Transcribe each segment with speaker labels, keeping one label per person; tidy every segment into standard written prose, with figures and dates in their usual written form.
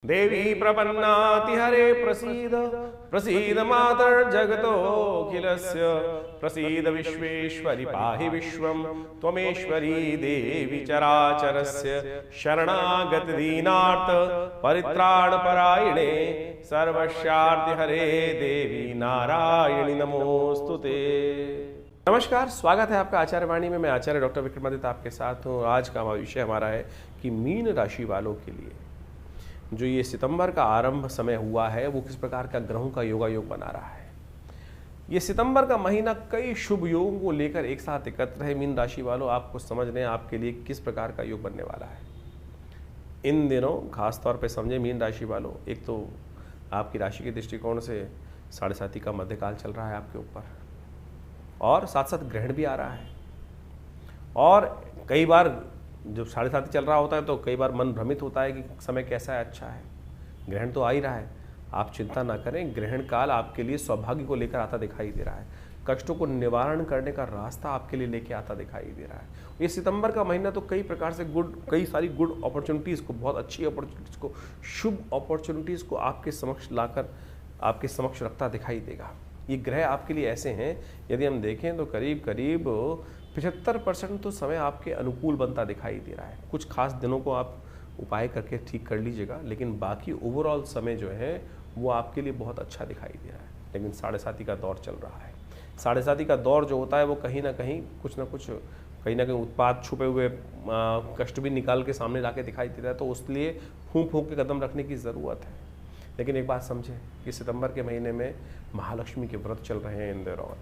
Speaker 1: देवी प्रपन्नाति हरे प्रसीद प्रसीद मातर्जगतोऽखिलस्य प्रसीद विश्वेश्वरि पाहि विश्वं त्वमेश्वरी देवी चराचरस्य शरणागत दीनार्थ परित्राणपरायणे सर्वस्यार्ति हरे देवी नारायणी नमोस्तुते। नमस्कार, स्वागत है आपका आचार्य वाणी में। मैं आचार्य डॉक्टर विक्रमादित्य आपके साथ हूँ। आज का विषय हमारा है कि मीन राशि वालों के लिए जो ये सितंबर का आरंभ समय हुआ है वो किस प्रकार का ग्रहों का योगायोग बना रहा है। ये सितंबर का महीना कई शुभ योगों को लेकर एक साथ एकत्र है। मीन राशि वालों, आपको समझने आपके लिए किस प्रकार का योग बनने वाला है इन दिनों। खास तौर पे समझे मीन राशि वालों, एक तो आपकी राशि के दृष्टिकोण से 7.5 का मध्यकाल चल रहा है आपके ऊपर, और साथ साथ ग्रहण भी आ रहा है। और कई बार जब 7.5 चल रहा होता है तो कई बार मन भ्रमित होता है कि समय कैसा है, अच्छा है। ग्रहण तो आ ही रहा है, आप चिंता ना करें। ग्रहण काल आपके लिए सौभाग्य को लेकर आता दिखाई दे रहा है। कष्टों को निवारण करने का रास्ता आपके लिए लेके आता दिखाई दे रहा है। ये सितंबर का महीना तो कई प्रकार से कई सारी गुड अपॉर्चुनिटीज़ को, बहुत अच्छी अपॉर्चुनिटीज़ को, शुभ अपॉर्चुनिटीज़ को आपके समक्ष लाकर आपके समक्ष रखता दिखाई देगा। ये ग्रह आपके लिए ऐसे हैं, यदि हम देखें तो करीब करीब 75% तो समय आपके अनुकूल बनता दिखाई दे रहा है। कुछ खास दिनों को आप उपाय करके ठीक कर लीजिएगा, लेकिन बाकी ओवरऑल समय जो है वो आपके लिए बहुत अच्छा दिखाई दे रहा है। लेकिन 7.5 का दौर चल रहा है। 7.5 का दौर जो होता है वो कहीं ना कहीं उत्पाद छुपे हुए कष्ट भी निकाल के सामने ला के दिखाई देता है। तो उसलिए फूंक फूंक के कदम रखने की ज़रूरत है। लेकिन एक बात समझें कि सितंबर के महीने में महालक्ष्मी के व्रत चल रहे हैं इन दौरान।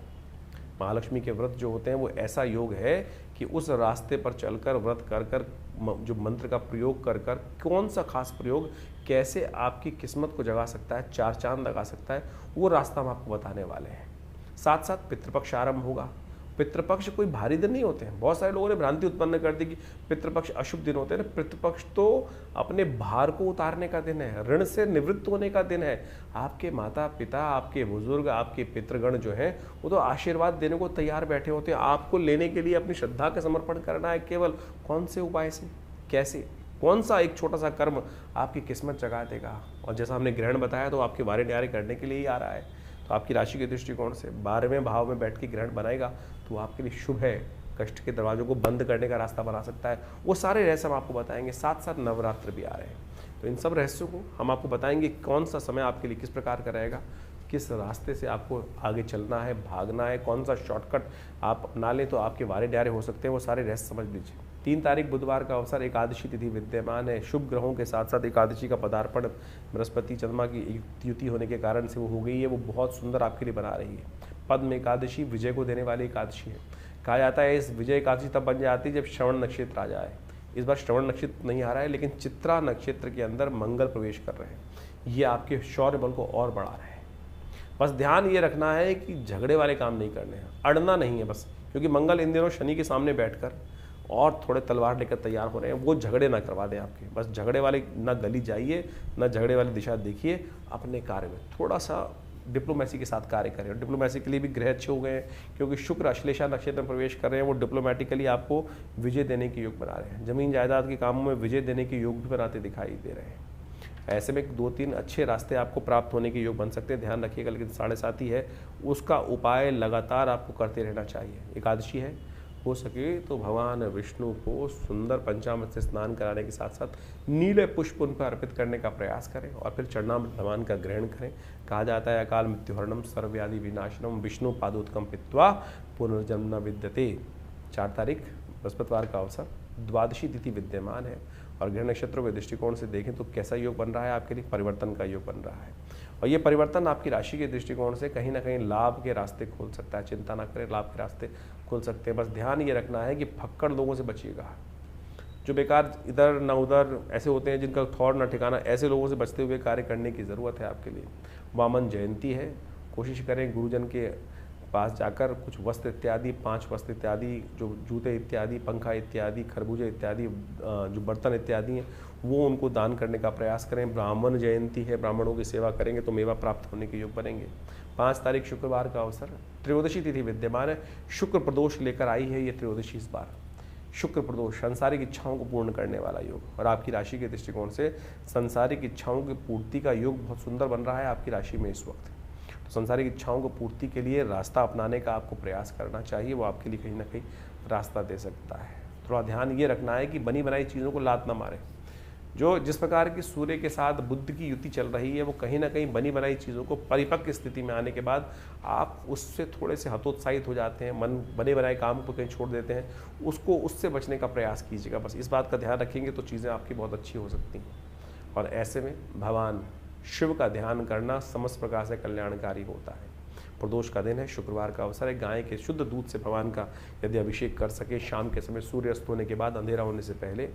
Speaker 1: महालक्ष्मी के व्रत जो होते हैं वो ऐसा योग है कि उस रास्ते पर चलकर व्रत कर कर जो मंत्र का प्रयोग कर कर कौन सा खास प्रयोग कैसे आपकी किस्मत को जगा सकता है, 4 चांद लगा सकता है, वो रास्ता हम आपको बताने वाले हैं। साथ साथ पितृपक्ष आरंभ होगा। पितृपक्ष कोई भारी दिन नहीं होते हैं। बहुत सारे लोगों ने भ्रांति उत्पन्न कर दी कि पितृपक्ष अशुभ दिन होते हैं। पितृपक्ष तो अपने भार को उतारने का दिन है, ऋण से निवृत्त होने का दिन है। आपके माता पिता, आपके बुजुर्ग, आपके पितृगण जो हैं वो तो आशीर्वाद देने को तैयार बैठे होते हैं। आपको लेने के लिए अपनी श्रद्धा का समर्पण करना है। केवल कौन से उपाय से, कैसे, कौन सा एक छोटा सा कर्म आपकी किस्मत जगा देगा। और जैसा हमने ग्रहण बताया तो आपके वारे न्यारे करने के लिए ही आ रहा है। तो आपकी राशि के दृष्टिकोण से 12वें भाव में बैठ के ग्रहण बनाएगा तो आपके लिए शुभ है। कष्ट के दरवाजों को बंद करने का रास्ता बना सकता है। वो सारे रहस्य हम आपको बताएंगे। साथ साथ नवरात्र भी आ रहे हैं, तो इन सब रहस्यों को हम आपको बताएंगे। कौन सा समय आपके लिए किस प्रकार का रहेगा, किस रास्ते से आपको आगे चलना है, भागना है, कौन सा शॉर्टकट आप अपना लें तो आपके वारे ड्यारे हो सकते हैं। वो सारे रहस्य समझ लीजिए। 3 तारीख बुधवार का अवसर, एकादशी तिथि विद्यमान है। शुभ ग्रहों के साथ साथ एकादशी का पदार्पण बृहस्पति चंद्रमा की युति होने के कारण से वो हो गई है। वो बहुत सुंदर आपके लिए बना रही है। पद्म एकादशी विजय को देने वाली एकादशी है। कहा जाता है इस विजय एकादशी तब बन जाती है जब श्रवण नक्षत्र आ जाए। इस बार श्रवण नक्षत्र नहीं आ रहा है, लेकिन चित्रा नक्षत्र के अंदर मंगल प्रवेश कर रहे हैं। ये आपके शौर्य बल को और बढ़ा रहे हैं। बस ध्यान ये रखना है कि झगड़े वाले काम नहीं करने हैं, अड़ना नहीं है बस, क्योंकि मंगल इन दिनों शनि के सामने बैठकर और थोड़े तलवार लेकर तैयार हो रहे हैं। वो झगड़े ना करवा दें आपके। बस झगड़े वाले ना गली जाइए, ना झगड़े वाली दिशा देखिए। अपने कार्य में थोड़ा सा डिप्लोमेसी के साथ कार्य करें। और डिप्लोमेसी के लिए भी ग्रह अच्छे हो गए हैं, क्योंकि शुक्र अश्लेषा नक्षत्र में प्रवेश कर रहे हैं। वो डिप्लोमेटिकली आपको विजय देने के योग बना रहे हैं। जमीन जायदाद के कामों में विजय देने के योग भी बनाते दिखाई दे रहे हैं। ऐसे में 2-3 अच्छे रास्ते आपको प्राप्त होने के योग बन सकते हैं। ध्यान रखिएगा। लेकिन 7.5 ही है, उसका उपाय लगातार आपको करते रहना चाहिए। एकादशी है, हो सके तो भगवान विष्णु को सुंदर पंचामृत से स्नान कराने के साथ साथ नीले पुष्प उन पर अर्पित करने का प्रयास करें और फिर चरणामृत भगवान का ग्रहण करें। कहा जाता है अकाल मृत्युहरणम सर्वव्याधि विनाशनम विष्णु पादोत्कम पित्वा पुनर्जन्म न विद्यते। 4 तारीख बृहस्पतिवार का अवसर, द्वादशी तिथि विद्यमान है। और ग्रह नक्षत्रों के दृष्टिकोण से देखें तो कैसा योग बन रहा है आपके लिए, परिवर्तन का योग बन रहा है। और ये परिवर्तन आपकी राशि के दृष्टिकोण से कहीं ना कहीं लाभ के रास्ते खोल सकता है। चिंता ना करें, लाभ के रास्ते खोल सकते हैं। बस ध्यान ये रखना है कि फक्कड़ लोगों से बचिएगा। जो बेकार इधर ना उधर ऐसे होते हैं जिनका थौर ना ठिकाना, ऐसे लोगों से बचते हुए कार्य करने की ज़रूरत है आपके लिए। वामन जयंती है, कोशिश करें गुरुजन के पास जाकर कुछ वस्त्र इत्यादि, 5 वस्त्र इत्यादि, जो जूते इत्यादि, पंखा इत्यादि, खरबूजे इत्यादि, जो बर्तन इत्यादि हैं वो उनको दान करने का प्रयास करें। ब्राह्मण जयंती है, ब्राह्मणों की सेवा करेंगे तो मेवा प्राप्त होने के योग बनेंगे। 5 तारीख शुक्रवार का अवसर, त्रयोदशी तिथि विद्यमान है। शुक्र प्रदोष लेकर आई है ये त्रयोदशी इस बार। शुक्र प्रदोष सांसारिक इच्छाओं को पूर्ण करने वाला योग, और आपकी राशि के दृष्टिकोण से सांसारिक इच्छाओं की पूर्ति का योग बहुत सुंदर बन रहा है आपकी राशि में इस वक्त। तो सांसारिक इच्छाओं को पूर्ति के लिए रास्ता अपनाने का आपको प्रयास करना चाहिए, वो आपके लिए कहीं ना कहीं रास्ता दे सकता है। थोड़ा ध्यान ये रखना है कि बनी बनाई चीज़ों को लात ना मारे। जो जिस प्रकार की सूर्य के साथ बुध की युति चल रही है, वो कहीं ना कहीं बनी बनाई चीज़ों को परिपक्व स्थिति में आने के बाद आप उससे थोड़े से हतोत्साहित हो जाते हैं, मन बने बनाए काम को कहीं छोड़ देते हैं, उससे बचने का प्रयास कीजिएगा। बस इस बात का ध्यान रखेंगे तो चीज़ें आपकी बहुत अच्छी हो सकती हैं। और ऐसे में भगवान शिव का ध्यान करना समस्त प्रकार से कल्याणकारी होता है। प्रदोष का दिन है, शुक्रवार का अवसर है। गाय के शुद्ध दूध से भगवान का यदि अभिषेक कर सके शाम के समय सूर्यास्त होने के बाद, अंधेरा होने से पहले,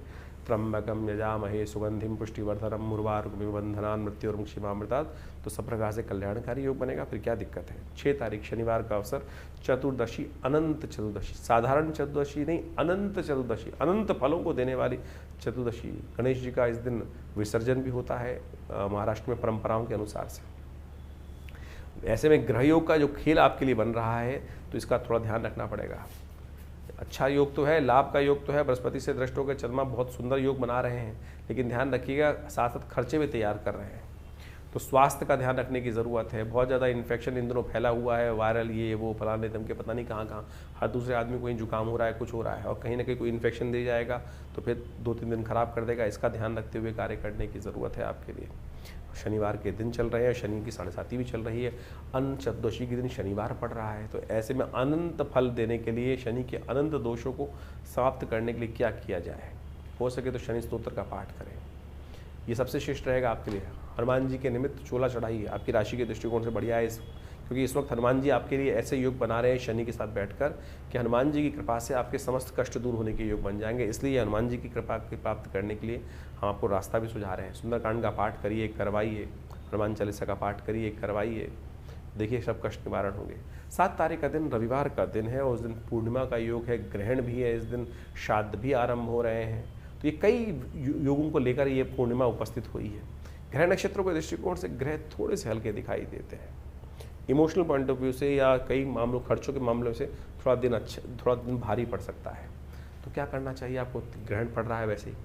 Speaker 1: त्र्यंबकम यजामहे सुगंधिम पुष्टिवर्धनम उर्वारुकमिव बंधनान् मृत्योर्मुक्षीमामृतात्, तो सब प्रकार से कल्याणकारी योग बनेगा। फिर क्या दिक्कत है। 6 तारीख शनिवार का अवसर, चतुर्दशी, अनंत चतुर्दशी, साधारण चतुर्दशी नहीं, अनंत चतुर्दशी, अनंत फलों को देने वाली चतुर्दशी। गणेश जी का इस दिन विसर्जन भी होता है महाराष्ट्र में परंपराओं के अनुसार से। ऐसे में ग्रह योग का जो खेल आपके लिए बन रहा है, तो इसका थोड़ा ध्यान रखना पड़ेगा। अच्छा योग तो है, लाभ का योग तो है, बृहस्पति से दृष्ट होकर चंद्रमा बहुत सुंदर योग बना रहे हैं, लेकिन ध्यान रखिएगा साथ साथ खर्चे भी तैयार कर रहे हैं, तो स्वास्थ्य का ध्यान रखने की ज़रूरत है। बहुत ज़्यादा इन्फेक्शन इन दिनों फैला हुआ है, वायरल ये वो फलाने दम के पता नहीं कहाँ कहाँ, हर दूसरे आदमी को कहीं जुकाम हो रहा है, कुछ हो रहा है, और कहीं ना कहीं कोई इन्फेक्शन दे जाएगा तो फिर 2-3 दिन खराब कर देगा। इसका ध्यान रखते हुए कार्य करने की ज़रूरत है आपके लिए। शनिवार के दिन चल रहे हैं, शनि की 7.5 भी चल रही है, अनंत चतुर्दशी के दिन शनिवार पड़ रहा है, तो ऐसे में अनंत फल देने के लिए, शनि के अनंत दोषों को समाप्त करने के लिए क्या किया जाए। हो सके तो शनि स्तोत्र का पाठ करें, ये सबसे श्रेष्ठ रहेगा आपके लिए। हनुमान जी के निमित्त चोला चढ़ाइए, आपकी राशि के दृष्टिकोण से बढ़िया है क्योंकि इस वक्त हनुमान जी आपके लिए ऐसे योग बना रहे हैं शनि के साथ बैठकर कि हनुमान जी की कृपा से आपके समस्त कष्ट दूर होने के योग बन जाएंगे। इसलिए हनुमान जी की कृपा प्राप्त करने के लिए हम आपको रास्ता भी सुझा रहे हैं। सुंदरकांड का पाठ करिए, करवाइए, हनुमान चालीसा का पाठ करिए, करवाइए, देखिए सब कष्ट निवारण होंगे। 7 तारीख का दिन रविवार का दिन है, और उस दिन पूर्णिमा का योग है, ग्रहण भी है, इस दिन श्राद्ध भी आरंभ हो रहे हैं, तो ये कई योगों को लेकर ये पूर्णिमा उपस्थित हुई है। ग्रह नक्षत्रों के दृष्टिकोण से ग्रह थोड़े से हल्के दिखाई देते हैं, इमोशनल पॉइंट ऑफ व्यू से या कई मामलों खर्चों के मामलों से थोड़ा दिन भारी पड़ सकता है। तो क्या करना चाहिए आपको, ग्रहण पड़ रहा है वैसे ही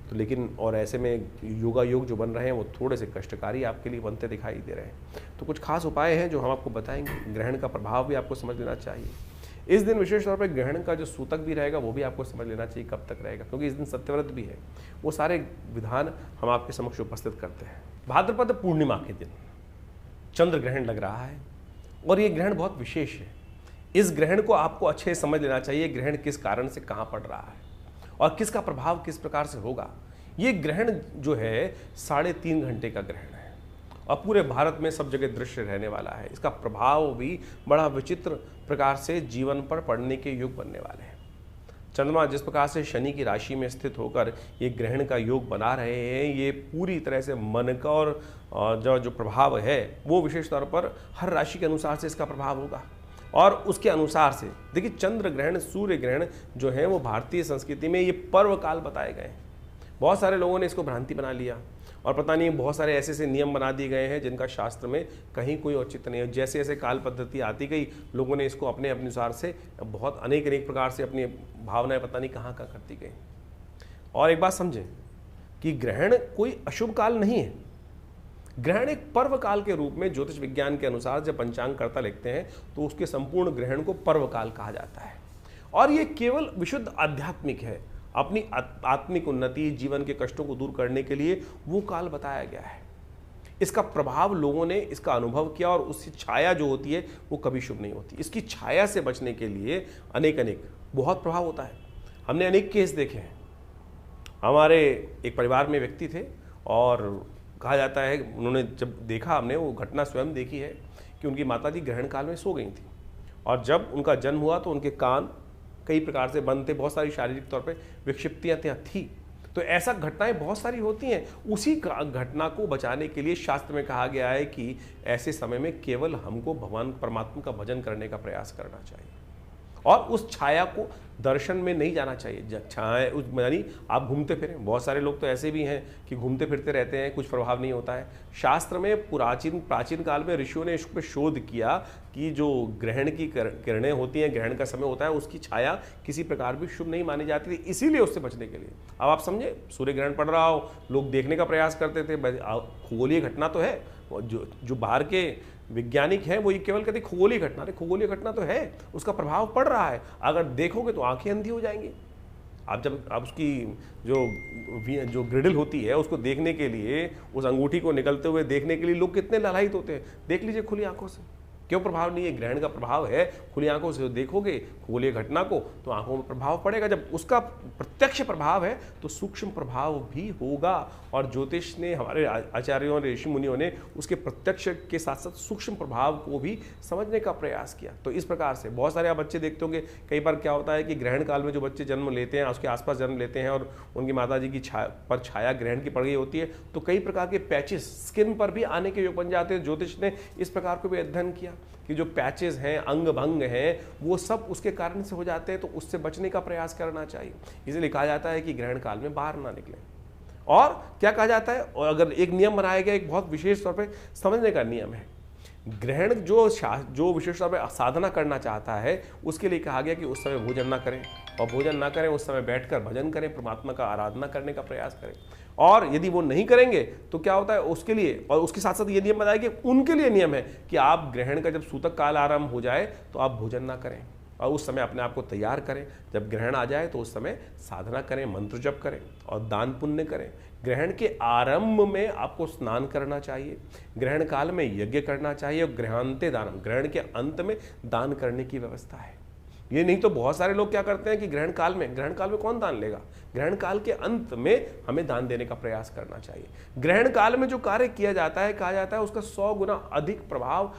Speaker 1: तो, लेकिन और ऐसे में योगा योग जो बन रहे हैं वो थोड़े से कष्टकारी आपके लिए बनते दिखाई दे रहे हैं। तो कुछ खास उपाय हैं जो हम आपको बताएंगे। ग्रहण का प्रभाव भी आपको समझ लेना चाहिए। इस दिन विशेष तौर पर ग्रहण का जो सूतक भी रहेगा वो भी आपको समझ लेना चाहिए कब तक रहेगा, क्योंकि इस दिन सत्यव्रत भी है। वो सारे विधान हम आपके समक्ष उपस्थित करते हैं। भाद्रपद पूर्णिमा के दिन चंद्र ग्रहण लग रहा है, और ये ग्रहण बहुत विशेष है। इस ग्रहण को आपको अच्छे से समझ लेना चाहिए, ग्रहण किस कारण से कहाँ पड़ रहा है और किसका प्रभाव किस प्रकार से होगा। ये ग्रहण जो है 3.5 घंटे का ग्रहण है, और पूरे भारत में सब जगह दृश्य रहने वाला है। इसका प्रभाव भी बड़ा विचित्र प्रकार से जीवन पर पड़ने के योग बनने वाले हैं। चंद्रमा जिस प्रकार से शनि की राशि में स्थित होकर ये ग्रहण का योग बना रहे हैं, ये पूरी तरह से मन का और जो प्रभाव है वो विशेष तौर पर हर राशि के अनुसार से इसका प्रभाव होगा। और उसके अनुसार से देखिए, चंद्र ग्रहण, सूर्य ग्रहण जो है वो भारतीय संस्कृति में ये पर्व काल बताए गए हैं। बहुत सारे लोगों ने इसको भ्रांति बना लिया, और पता नहीं बहुत सारे ऐसे ऐसे नियम बना दिए गए हैं जिनका शास्त्र में कहीं कोई औचित्य नहीं है। जैसे जैसे काल पद्धति आती गई, लोगों ने इसको अपने अनुसार से बहुत अनेक प्रकार से अपनी भावनाएं पता नहीं कहाँ कहाँ करती गई। और एक बात समझें कि ग्रहण कोई अशुभ काल नहीं है। ग्रहण एक पर्व काल के रूप में ज्योतिष विज्ञान के अनुसार जब पंचांगकर्ता लिखते हैं तो उसके संपूर्ण ग्रहण को पर्व काल कहा जाता है। और ये केवल विशुद्ध आध्यात्मिक है, अपनी आत्मिक उन्नति, जीवन के कष्टों को दूर करने के लिए वो काल बताया गया है। इसका प्रभाव लोगों ने इसका अनुभव किया, और उसकी छाया जो होती है वो कभी शुभ नहीं होती। इसकी छाया से बचने के लिए अनेक बहुत प्रभाव होता है। हमने अनेक केस देखे हैं। हमारे एक परिवार में व्यक्ति थे, और कहा जाता है उन्होंने जब देखा, हमने वो घटना स्वयं देखी है कि उनकी माताजी ग्रहण काल में सो गई थी, और जब उनका जन्म हुआ तो उनके कान कई प्रकार से बंद थे, बहुत सारी शारीरिक तौर पे विक्षिप्तियाँ थी। तो ऐसा घटनाएं बहुत सारी होती हैं। उसी घटना को बचाने के लिए शास्त्र में कहा गया है कि ऐसे समय में केवल हमको भगवान परमात्मा का भजन करने का प्रयास करना चाहिए, और उस छाया को दर्शन में नहीं जाना चाहिए। छाए उस यानी आप घूमते फिरें, बहुत सारे लोग तो ऐसे भी हैं कि घूमते फिरते रहते हैं, कुछ प्रभाव नहीं होता है। शास्त्र में प्राचीन काल में ऋषियों ने इस पर शोध किया कि जो ग्रहण की किरणें होती हैं, ग्रहण का समय होता है, उसकी छाया किसी प्रकार भी शुभ नहीं मानी जाती थी, इसीलिए उससे बचने के लिए। अब आप समझे, सूर्य ग्रहण पड़ रहा हो, लोग देखने का प्रयास करते थे, खगोलीय घटना तो है, जो बाहर के वैज्ञानिक हैं वो ये केवल कहते खगोलीय घटना, अरे खगोलीय घटना तो है, उसका प्रभाव पड़ रहा है, अगर देखोगे तो आंखें अंधी हो जाएंगी। आप उसकी जो ग्रिडल होती है उसको देखने के लिए, उस अंगूठी को निकलते हुए देखने के लिए लोग कितने लालायित होते हैं। देख लीजिए खुली आंखों से, क्यों प्रभाव नहीं है? ग्रहण का प्रभाव है, खुली आंखों से देखोगे खगोलीय घटना को तो आंखों में प्रभाव पड़ेगा। जब उसका प्रत्यक्ष प्रभाव है तो सूक्ष्म प्रभाव भी होगा। और ज्योतिष ने, हमारे आचार्यों और ऋषि मुनियों ने उसके प्रत्यक्ष के साथ साथ सूक्ष्म प्रभाव को भी समझने का प्रयास किया। तो इस प्रकार से बहुत सारे आप बच्चे देखते होंगे, कई बार क्या होता है कि ग्रहण काल में जो बच्चे जन्म लेते हैं, उसके आसपास जन्म लेते हैं और उनकी माता जी की छाया ग्रहण की पड़ गई होती है, तो कई प्रकार के पैचेस स्किन पर भी आने के योग बन जाते हैं। ज्योतिष ने इस प्रकार को भी अध्ययन किया कि जो पैचेस हैं, अंग भंग हैं, वो सब उसके कारण से हो जाते हैं, तो उससे बचने का प्रयास करना चाहिए। इसलिए कहा जाता है कि ग्रहण काल में बाहर ना निकलें। और क्या कहा जाता है, और अगर एक नियम बनाया गया, एक बहुत विशेष तौर पे समझने का नियम है, ग्रहण जो विशेष तौर पे साधना करना चाहता है उसके लिए कहा गया कि उस समय भोजन ना करें, और भोजन ना करें उस समय बैठकर भजन करें, परमात्मा का आराधना करने का प्रयास करें। और यदि वो नहीं करेंगे तो क्या होता है उसके लिए, और उसके साथ साथ ये नियम बताया कि उनके लिए नियम है कि आप ग्रहण का जब सूतक काल आरंभ हो जाए तो आप भोजन ना करें, और उस समय अपने आप को तैयार करें। जब ग्रहण आ जाए तो उस समय साधना करें, मंत्र जप करें और दान पुण्य करें। ग्रहण के आरंभ में आपको स्नान करना चाहिए, ग्रहण काल में यज्ञ करना चाहिए, और ग्रहांते दानम, ग्रहण के अंत में दान करने की व्यवस्था है। ये नहीं तो बहुत सारे लोग क्या करते हैं कि ग्रहण काल में कौन दान लेगा? ग्रहण काल के अंत में हमें दान देने का प्रयास करना चाहिए। ग्रहण काल में जो कार्य किया जाता है, कहा जाता है उसका 100 गुना अधिक प्रभाव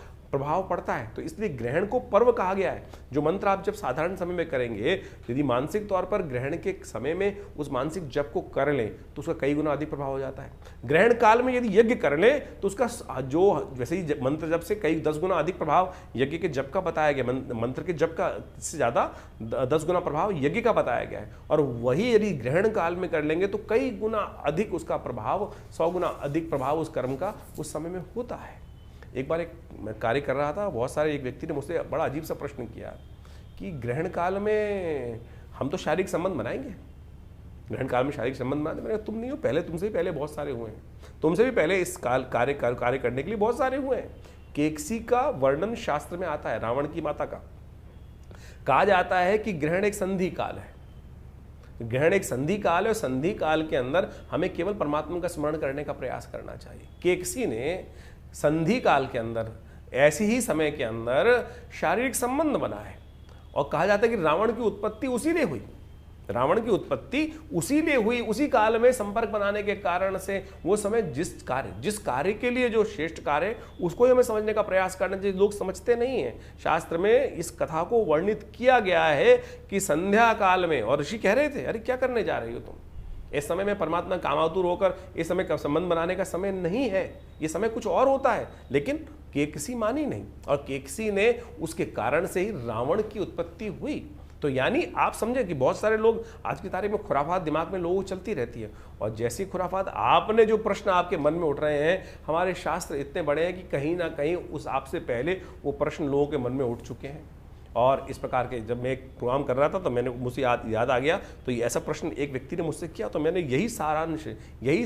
Speaker 1: पड़ता है। तो इसलिए ग्रहण को पर्व कहा गया है। जो मंत्र आप जब साधारण समय में करेंगे, यदि मानसिक तौर पर ग्रहण के समय में उस मानसिक जप को कर लें तो उसका कई गुना अधिक प्रभाव हो जाता है। ग्रहण काल में यदि यज्ञ कर लें तो उसका जो वैसे ही मंत्र जप से कई 10 गुना अधिक प्रभाव यज्ञ के जप का बताया गया, मंत्र के जप का से ज्यादा 10 गुना प्रभाव यज्ञ का बताया गया है। और वही यदि ग्रहण काल में कर लेंगे तो कई गुना अधिक उसका प्रभाव, 100 गुना अधिक प्रभाव उस कर्म का उस समय में होता है। एक बार मैं कार्य कर रहा था, बहुत सारे एक व्यक्ति ने मुझसे बड़ा अजीब सा प्रश्न किया कि ग्रहण काल में हम तो शारीरिक संबंध बनाएंगे, ग्रहण काल में शारीरिक संबंध बनाते। मैंने कहा तुम नहीं हो, पहले तुमसे भी पहले बहुत सारे हुए हैं, तुमसे भी पहले इस कार्य करने के लिए बहुत सारे हुए हैं। केकसी का वर्णन शास्त्र में आता है, रावण की माता का। कहा जाता है कि ग्रहण एक संधि काल है, ग्रहण एक संधि काल है, और संधि काल के अंदर हमें केवल परमात्मा का स्मरण करने का प्रयास करना चाहिए। केकसी ने संधि काल के अंदर, ऐसी ही समय के अंदर शारीरिक संबंध बना है, और कहा जाता है कि रावण की उत्पत्ति उसी लिए हुई, रावण की उत्पत्ति उसी लिए हुई, उसी काल में संपर्क बनाने के कारण से वो समय जिस कार्य के लिए जो श्रेष्ठ कार्य है उसको ही हमें समझने का प्रयास करना चाहिए। लोग समझते नहीं हैं। शास्त्र में इस कथा को वर्णित किया गया है कि संध्या काल में, और ऋषि कह रहे थे अरे क्या करने जा रही हो तुम, इस समय में परमात्मा कामातुर होकर इस समय का संबंध बनाने का समय नहीं है, ये समय कुछ और होता है। लेकिन केकसी मानी नहीं, और केकसी ने उसके कारण से ही रावण की उत्पत्ति हुई। तो यानी आप समझे कि बहुत सारे लोग आज की तारीख में खुराफात दिमाग में लोगों को चलती रहती है, और जैसी खुराफात आपने जो प्रश्न आपके मन में उठ रहे हैं, हमारे शास्त्र इतने बड़े हैं कि कहीं ना कहीं उस आपसे पहले वो प्रश्न लोगों के मन में उठ चुके हैं। और इस प्रकार के जब मैं एक प्रोग्राम कर रहा था तो मैंने मुझे याद आ गया, तो ये ऐसा प्रश्न एक व्यक्ति ने मुझसे किया, तो मैंने यही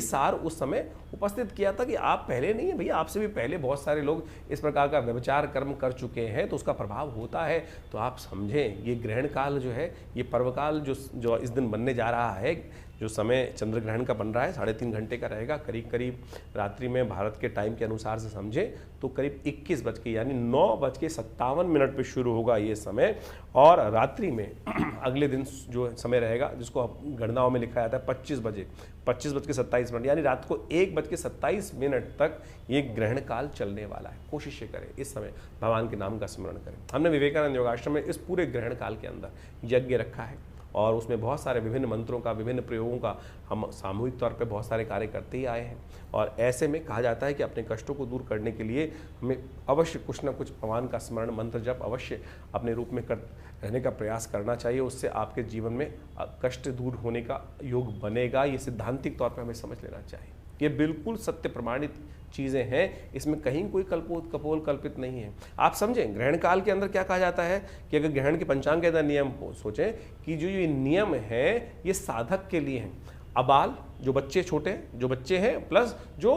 Speaker 1: सार उस समय उपस्थित किया था कि आप पहले नहीं है भैया, आपसे भी पहले बहुत सारे लोग इस प्रकार का व्यभिचार कर्म कर चुके हैं, तो उसका प्रभाव होता है। तो आप समझें, ये ग्रहण काल जो है, ये पर्वकाल जो इस दिन बनने जा रहा है, जो समय चंद्र ग्रहण का बन रहा है 3.5 घंटे का रहेगा, करीब रात्रि में भारत के टाइम के अनुसार से समझें तो करीब 21 बज के यानी 9:57 पे शुरू होगा ये समय, और रात्रि में अगले दिन जो समय रहेगा, जिसको गणनाओं में लिखा जाता है 25:27 यानी रात को 1:27 तक ये ग्रहण काल चलने वाला है। कोशिश करें इस समय भगवान के नाम का स्मरण करें। हमने विवेकानंद योगाश्रम में इस पूरे ग्रहण काल के अंदर यज्ञ रखा है, और उसमें बहुत सारे विभिन्न मंत्रों का, विभिन्न प्रयोगों का हम सामूहिक तौर पे बहुत सारे कार्य करते ही आए हैं। और ऐसे में कहा जाता है कि अपने कष्टों को दूर करने के लिए हमें अवश्य कुछ ना कुछ भगवान का स्मरण मंत्र जप अवश्य अपने रूप में कर रहने का प्रयास करना चाहिए। उससे आपके जीवन में कष्ट दूर होने का योग बनेगा। ये सिद्धांतिक तौर पर हमें समझ लेना चाहिए। ये बिल्कुल सत्य प्रमाणित चीज़ें हैं, इसमें कहीं कोई कपोल कल्पित नहीं है। आप समझें, ग्रहण काल के अंदर क्या कहा जाता है कि अगर ग्रहण के पंचांग के अंदर नियम सोचें कि जो ये नियम है ये साधक के लिए हैं। अबाल, जो बच्चे छोटे, जो बच्चे हैं, प्लस जो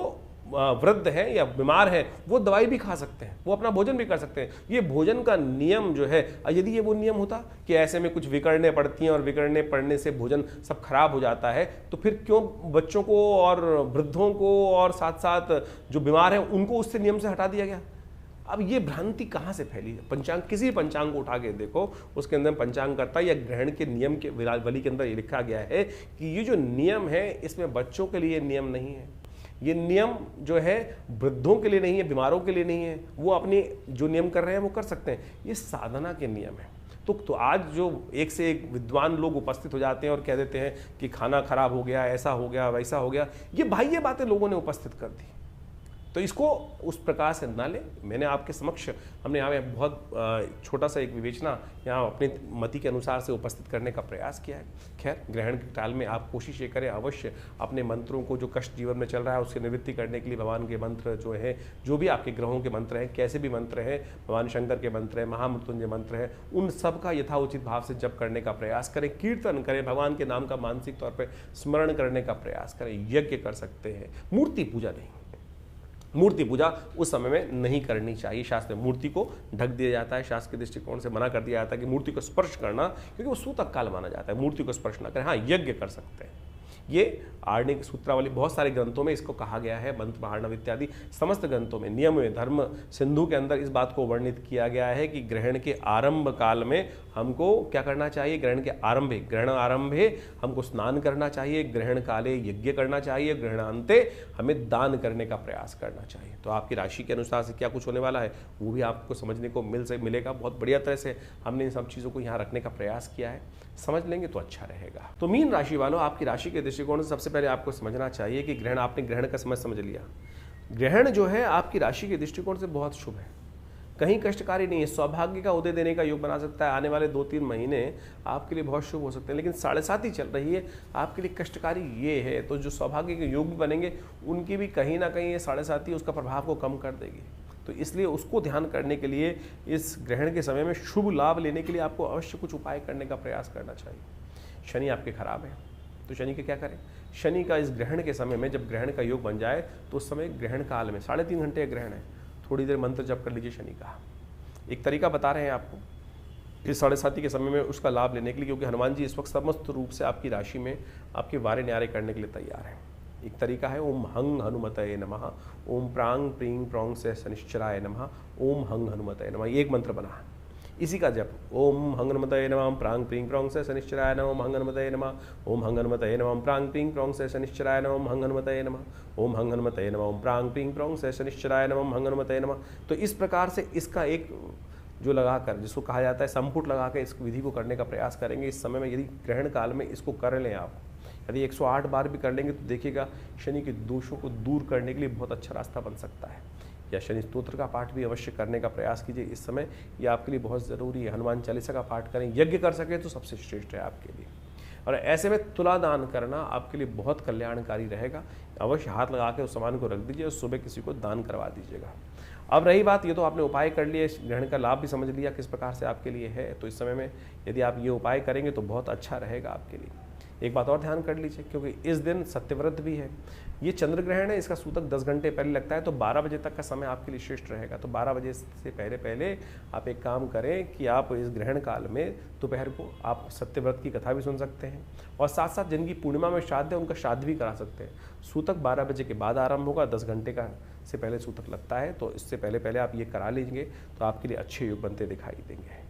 Speaker 1: वृद्ध है या बीमार है, वो दवाई भी खा सकते हैं, वो अपना भोजन भी कर सकते हैं। ये भोजन का नियम जो है, यदि ये वो नियम होता कि ऐसे में कुछ विकड़ने पड़ती हैं और विकड़ने पड़ने से भोजन सब खराब हो जाता है, तो फिर क्यों बच्चों को और वृद्धों को और साथ साथ जो बीमार हैं उनको उससे नियम से हटा दिया गया? अब ये भ्रांति कहाँ से फैली है? पंचांग, किसी पंचांग को उठा के देखो, उसके अंदर पंचांग करता या ग्रहण के नियम के वली के अंदर ये लिखा गया है कि ये जो नियम है इसमें बच्चों के लिए नियम नहीं है। ये नियम जो है वृद्धों के लिए नहीं है, बीमारों के लिए नहीं है। वो अपनी जो नियम कर रहे हैं वो कर सकते हैं। ये साधना के नियम है। तो आज जो एक से एक विद्वान लोग उपस्थित हो जाते हैं और कह देते हैं कि खाना खराब हो गया, ऐसा हो गया, वैसा हो गया, ये बाह्य बातें लोगों ने उपस्थित कर दी। तो इसको उस प्रकार से ना ले। मैंने आपके समक्ष, हमने यहाँ पे बहुत छोटा सा एक विवेचना यहाँ अपनी मति के अनुसार से उपस्थित करने का प्रयास किया है। खैर, ग्रहण के काल में आप कोशिश ये करें अवश्य अपने मंत्रों को, जो कष्ट जीवन में चल रहा है उसकी निवृत्ति करने के लिए भगवान के मंत्र जो है, जो भी आपके ग्रहों के मंत्र हैं, कैसे भी मंत्र हैं, भगवान शंकर के मंत्र हैं, महामृत्युंजय मंत्र हैं, उन सब का यथाउचित भाव से जप करने का प्रयास करें, कीर्तन करें, भगवान के नाम का मानसिक तौर पर स्मरण करने का प्रयास करें। यज्ञ कर सकते हैं, मूर्ति पूजा नहीं। मूर्ति पूजा उस समय में नहीं करनी चाहिए। शास्त्र में मूर्ति को ढक दिया जाता है, शास्त्र के दृष्टिकोण से मना कर दिया जाता है कि मूर्ति को स्पर्श करना, क्योंकि वो सूतक काल माना जाता है। मूर्ति को स्पर्श ना करें। हाँ, यज्ञ कर सकते हैं। ये आर्णिक सूत्रावली बहुत सारे ग्रंथों में इसको कहा गया है, मंत्र महार्णव इत्यादि समस्त ग्रंथों में, नियम में, धर्म सिंधु के अंदर इस बात को वर्णित किया गया है कि ग्रहण के आरंभ काल में हमको क्या करना चाहिए। ग्रहण के आरंभे, ग्रहण आरंभे हमको स्नान करना चाहिए, ग्रहण काले यज्ञ करना चाहिए, ग्रहणांते हमें दान करने का प्रयास करना चाहिए। तो आपकी राशि के अनुसार से क्या कुछ होने वाला है वो भी आपको समझने को मिलेगा। बहुत बढ़िया तरह से हमने इन सब चीज़ों को यहाँ रखने का प्रयास किया है। समझ लेंगे तो अच्छा रहेगा। तो मीन राशि वालों, आपकी राशि के दृष्टिकोण से सबसे पहले आपको समझना चाहिए कि ग्रहण, आपने ग्रहण का समझ लिया। ग्रहण जो है आपकी राशि के दृष्टिकोण से बहुत शुभ है, कहीं कष्टकारी नहीं है। सौभाग्य का उदय देने का योग बना सकता है। आने वाले 2-3 महीने आपके लिए बहुत शुभ हो सकते हैं, लेकिन 7.5 चल रही है आपके लिए कष्टकारी ये है। तो जो सौभाग्य के योग भी बनेंगे उनकी भी कहीं ना कहीं ये 7.5 उसका प्रभाव को कम कर देगी। तो इसलिए उसको ध्यान करने के लिए इस ग्रहण के समय में शुभ लाभ लेने के लिए आपको अवश्य कुछ उपाय करने का प्रयास करना चाहिए। शनि आपके खराब है, तो शनि के क्या करें। शनि का इस ग्रहण के समय में, जब ग्रहण का योग बन जाए तो उस समय ग्रहण काल में 3.5 घंटे ग्रहण है, थोड़ी देर मंत्र जप कर लीजिए शनि का। एक तरीका बता रहे हैं आपको इस 7.5 के समय में उसका लाभ लेने के लिए, क्योंकि हनुमान जी इस वक्त समस्त रूप से आपकी राशि में आपके वारे न्यारे करने के लिए तैयार हैं। एक तरीका है ओम हंग हनुमतये नमः, ओम प्रांग प्रींग प्रोंग से शनिश्चराय नमः, ओम हंग हनुमतये नमः। ये एक मंत्र बना है, इसी का जप। ओम हंग हनुमतये नमः, प्रांग प्रींग प्रोंग से शनिश्चराय नमः, ओम हंग हनुमतये नमः, ओम हंग हनुमतये नमः, प्रांग प्रींग प्रोंग से शनिश्चराय नमः, ओम हंग हनुमतये नमः, ओम हंग हनुमतये नमः, ओम प्रांग प्रींग प्रोंग से शनिश्चराय नमः, ओम हंग हनुमतये नमः। तो इस प्रकार से इसका एक जो लगाकर, जिसको कहा जाता है संपुट लगा कर इस विधि को करने का प्रयास करेंगे इस समय में। यदि ग्रहण काल में इसको कर लें आप, यदि 108 बार भी कर लेंगे तो देखिएगा शनि के दोषों को दूर करने के लिए बहुत अच्छा रास्ता बन सकता है। या शनि स्तोत्र का पाठ भी अवश्य करने का प्रयास कीजिए इस समय, ये आपके लिए बहुत ज़रूरी है। हनुमान चालीसा का पाठ करें, यज्ञ कर सके तो सबसे श्रेष्ठ है आपके लिए। और ऐसे में तुला दान करना आपके लिए बहुत कल्याणकारी रहेगा। अवश्य हाथ लगा के उस सामान को रख दीजिए और सुबह किसी को दान करवा दीजिएगा। अब रही बात, ये तो आपने उपाय कर लिए, ग्रहण का लाभ भी समझ लिया किस प्रकार से आपके लिए है। तो इस समय में यदि आप ये उपाय करेंगे तो बहुत अच्छा रहेगा आपके लिए। एक बात और ध्यान कर लीजिए, क्योंकि इस दिन सत्यव्रत भी है। ये चंद्र ग्रहण है, इसका सूतक 10 घंटे पहले लगता है, तो 12 बजे तक का समय आपके लिए श्रेष्ठ रहेगा। तो 12 बजे से पहले पहले आप एक काम करें कि आप इस ग्रहण काल में दोपहर को आप सत्यव्रत की कथा भी सुन सकते हैं, और साथ साथ जिनकी पूर्णिमा में श्राद्ध है उनका श्राद्ध भी करा सकते हैं। सूतक 12 बजे के बाद आरंभ होगा, 10 घंटे का से पहले सूतक लगता है, तो इससे पहले पहले आप ये करा लीजिए तो आपके लिए अच्छे योग बनते दिखाई देंगे।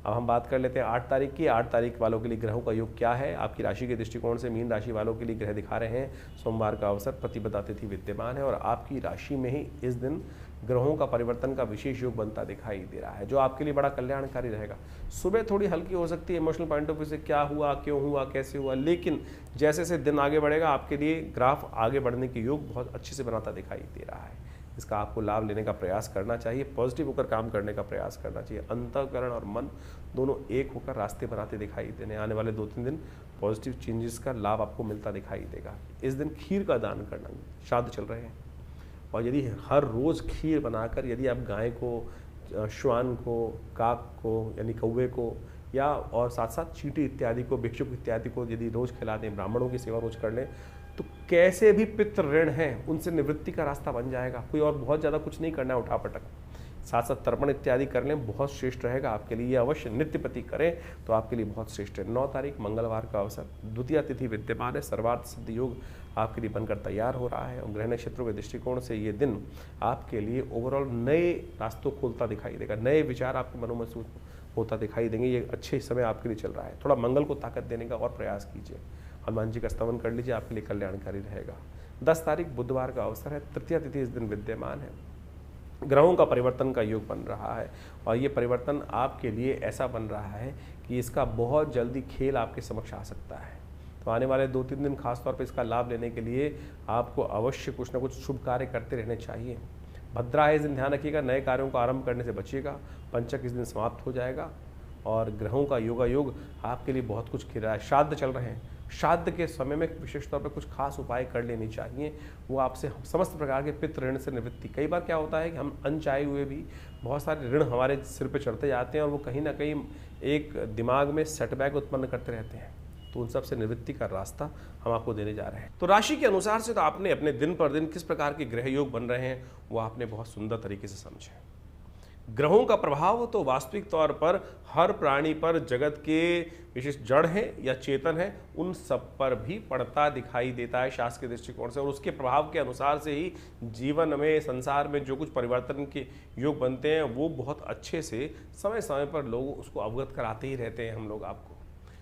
Speaker 1: अब हम बात कर लेते हैं 8 तारीख की। 8 तारीख वालों के लिए ग्रहों का योग क्या है। आपकी राशि के दृष्टिकोण से मीन राशि वालों के लिए ग्रह दिखा रहे हैं सोमवार का अवसर, प्रतिपदा तिथि विद्यमान है और आपकी राशि में ही इस दिन ग्रहों का परिवर्तन का विशेष योग बनता दिखाई दे रहा है, जो आपके लिए बड़ा कल्याणकारी रहेगा। सुबह थोड़ी हल्की हो सकती है इमोशनल पॉइंट ऑफ व्यू से, क्या हुआ, क्यों हुआ, कैसे हुआ, लेकिन जैसे जैसे दिन आगे बढ़ेगा आपके लिए ग्राफ आगे बढ़ने के योग बहुत अच्छे से बनाता दिखाई दे रहा है। इसका आपको लाभ लेने का प्रयास करना चाहिए, पॉजिटिव होकर काम करने का प्रयास करना चाहिए। अंतःकरण और मन दोनों एक होकर रास्ते बनाते दिखाई देने आने वाले 2-3 दिन पॉजिटिव चेंजेस का लाभ आपको मिलता दिखाई देगा। इस दिन खीर का दान करना, श्राद्ध चल रहे हैं, और यदि हर रोज़ खीर बनाकर यदि आप गाय को, श्वान को, काक को यानी कौवे को, या और साथ साथ चींटी इत्यादि को, भिक्षुक इत्यादि को यदि रोज़ खिला दें, ब्राह्मणों की सेवा रोज़ कर लें, तो कैसे भी पितृ ऋण हैं उनसे निवृत्ति का रास्ता बन जाएगा। कोई और बहुत ज़्यादा कुछ नहीं करना है, उठापटक, साथ साथ तर्पण इत्यादि कर लें, बहुत श्रेष्ठ रहेगा आपके लिए। ये अवश्य नित्य प्रति करें तो आपके लिए बहुत श्रेष्ठ है। 9 तारीख मंगलवार का अवसर, द्वितीय तिथि विद्यमान है, सर्वार्थ सिद्ध योग आपके लिए बनकर तैयार हो रहा है और ग्रह नक्षत्रों के दृष्टिकोण से ये दिन आपके लिए ओवरऑल नए रास्तों खोलता दिखाई देगा, नए विचार आपके मनों में होता दिखाई देंगे। ये अच्छे समय आपके लिए चल रहा है। थोड़ा मंगल को ताकत देने का और प्रयास कीजिए, हनुमान जी का स्तवन कर लीजिए, आपके लिए कल्याणकारी रहेगा। 10 तारीख बुधवार का अवसर है, तृतीय तिथि इस दिन विद्यमान है, ग्रहों का परिवर्तन का योग बन रहा है और ये परिवर्तन आपके लिए ऐसा बन रहा है कि इसका बहुत जल्दी खेल आपके समक्ष आ सकता है। तो आने वाले 2-3 दिन खासतौर पर इसका लाभ लेने के लिए आपको अवश्य कुछ ना कुछ शुभ कार्य करते रहने चाहिए। भद्रा है, इस दिन ध्यान रखिएगा, नए कार्यों को आरंभ करने से बचिएगा। पंचक इस दिन समाप्त हो जाएगा और ग्रहों का योग आपके लिए बहुत कुछ खिला है। श्राद्ध चल रहे हैं, श्राद्ध के समय में विशेष तौर पर कुछ खास उपाय कर लेनी चाहिए, वो आपसे समस्त प्रकार के पितृ ऋण से निवृत्ति। कई बार क्या होता है कि हम अनचाहे हुए भी बहुत सारे ऋण हमारे सिर पे चढ़ते जाते हैं और वो कहीं ना कहीं एक दिमाग में सेटबैक उत्पन्न करते रहते हैं, तो उन सब से निवृत्ति का रास्ता हम आपको देने जा रहे हैं। तो राशि के अनुसार से तो आपने अपने दिन पर दिन किस प्रकार के ग्रह योग बन रहे हैं वो आपने बहुत सुंदर तरीके से समझे। ग्रहों का प्रभाव तो वास्तविक तौर पर हर प्राणी पर, जगत के विशेष जड़ है या चेतन है, उन सब पर भी पड़ता दिखाई देता है शास्त्र के दृष्टिकोण से, और उसके प्रभाव के अनुसार से ही जीवन में, संसार में जो कुछ परिवर्तन के योग बनते हैं वो बहुत अच्छे से समय समय पर लोग उसको अवगत कराते ही रहते हैं हम लोग आपको।